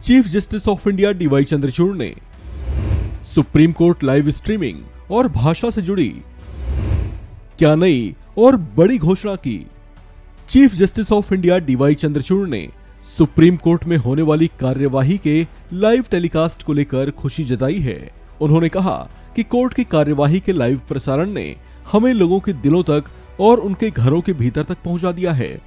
Chief justice of India D Y Chandrachud ने supreme court live streaming और भाषा से जुड़ी क्या नई और बड़ी घोषणा की। Chief justice of India D Y Chandrachud ने सुप्रीम कोर्ट में होने वाली कार्यवाही के लाइव टेलीकास्ट को लेकर खुशी जताई है। उन्होंने कहा कि कोर्ट की कार्यवाही के लाइव प्रसारण ने हमें लोगों के दिलों तक और उनके घरों के भीतर तक पहुंचा दिया है।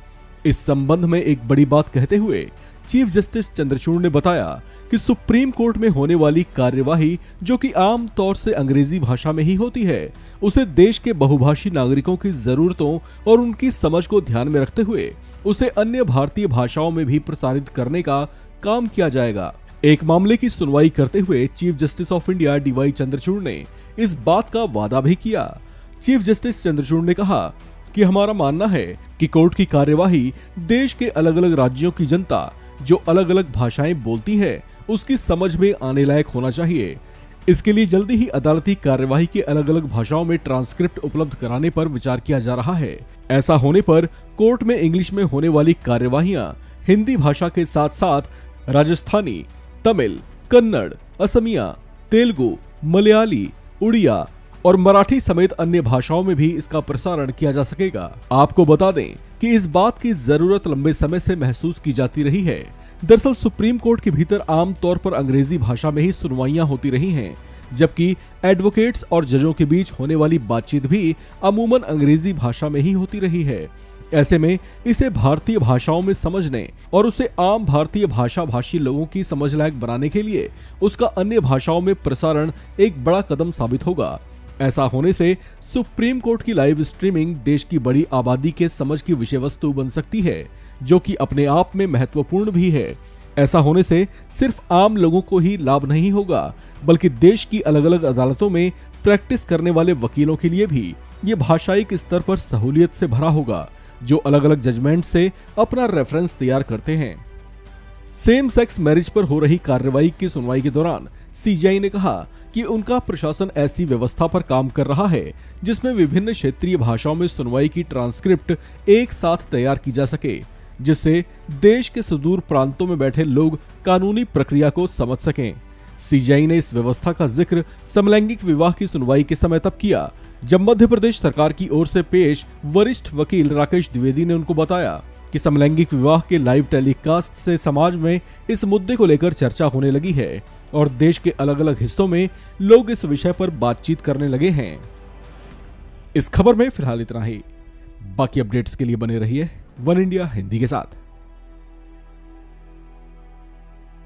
इस संबंध में एक बड़ी बात कहते हुए चीफ जस्टिस चंद्रचूड़ ने बताया कि सुप्रीम कोर्ट में होने वाली कार्यवाही, जो कि आम तौर से अंग्रेजी भाषा में ही होती है, उसे देश के बहुभाषी नागरिकों की जरूरतों और उनकी समझ को ध्यान में रखते हुए उसे अन्य भारतीय भाषाओं में भी प्रसारित करने का काम किया जाएगा। एक मामले की सुनवाई करते हुए chief justice of India D Y Chandrachud ने इस बात का वादा भी किया। चीफ जस्टिस चंद्रचूड़ ने कहा कि हमारा मानना है कि कोर्ट की कार्यवाही देश के अलग अलग राज्यों की जनता जो अलग अलग भाषाएं बोलती है उसकी समझ में आने लायक होना चाहिए। इसके लिए जल्दी ही अदालती कार्यवाही के अलग अलग भाषाओं में ट्रांसक्रिप्ट उपलब्ध कराने पर विचार किया जा रहा है। ऐसा होने पर कोर्ट में इंग्लिश में होने वाली कार्यवाहियां हिंदी भाषा के साथ साथ राजस्थानी, तमिल, कन्नड़, असमिया, तेलुगु, मलयाली, उड़िया और मराठी समेत अन्य भाषाओं में भी इसका प्रसारण किया जा सकेगा। आपको बता दें कि इस बात की जरूरत लंबे समय से महसूस की जाती रही है। दरअसल सुप्रीम कोर्ट के भीतर आम तौर पर अंग्रेजी भाषा में ही सुनवाइयां होती रही हैं, जबकि एडवोकेट्स और जजों के बीच होने वाली बातचीत भी अमूमन अंग्रेजी भाषा में ही होती रही है। ऐसे में इसे भारतीय भाषाओं में समझने और उसे आम भारतीय भाषा भाषी लोगों की समझ लायक बनाने के लिए उसका अन्य भाषाओं में प्रसारण एक बड़ा कदम साबित होगा। ऐसा होने से सुप्रीम कोर्ट की लाइव स्ट्रीमिंग देश की बड़ी आबादी के समझ की विषय वस्तु बन सकती है, जो कि अपने आप में महत्वपूर्ण भी है। ऐसा होने से सिर्फ आम लोगों को ही लाभ नहीं होगा, बल्कि देश की अलग अलग अदालतों में प्रैक्टिस करने वाले वकीलों के लिए भी ये भाषाई स्तर पर सहूलियत से भरा होगा, जो अलग अलग जजमेंट से अपना रेफरेंस तैयार करते हैं। सेम सेक्स मैरिज पर हो रही कार्रवाई की सुनवाई के दौरान सीजेआई ने कहा कि उनका प्रशासन ऐसी व्यवस्था पर काम कर रहा है जिसमें विभिन्न क्षेत्रीय भाषाओं में सुनवाई की ट्रांसक्रिप्ट एक साथ तैयार की जा सके, जिससे देश के सुदूर प्रांतों में बैठे लोग कानूनी प्रक्रिया को समझ सकें। सीजेआई ने इस व्यवस्था का जिक्र समलैंगिक विवाह की सुनवाई के समय तब किया जब मध्य प्रदेश सरकार की ओर से पेश वरिष्ठ वकील राकेश द्विवेदी ने उनको बताया कि समलैंगिक विवाह के लाइव टेलीकास्ट से समाज में इस मुद्दे को लेकर चर्चा होने लगी है और देश के अलग अलग हिस्सों में लोग इस विषय पर बातचीत करने लगे हैं। इस खबर में फिलहाल इतना ही। बाकी अपडेट्स के लिए बने रहिए वन इंडिया हिंदी के साथ।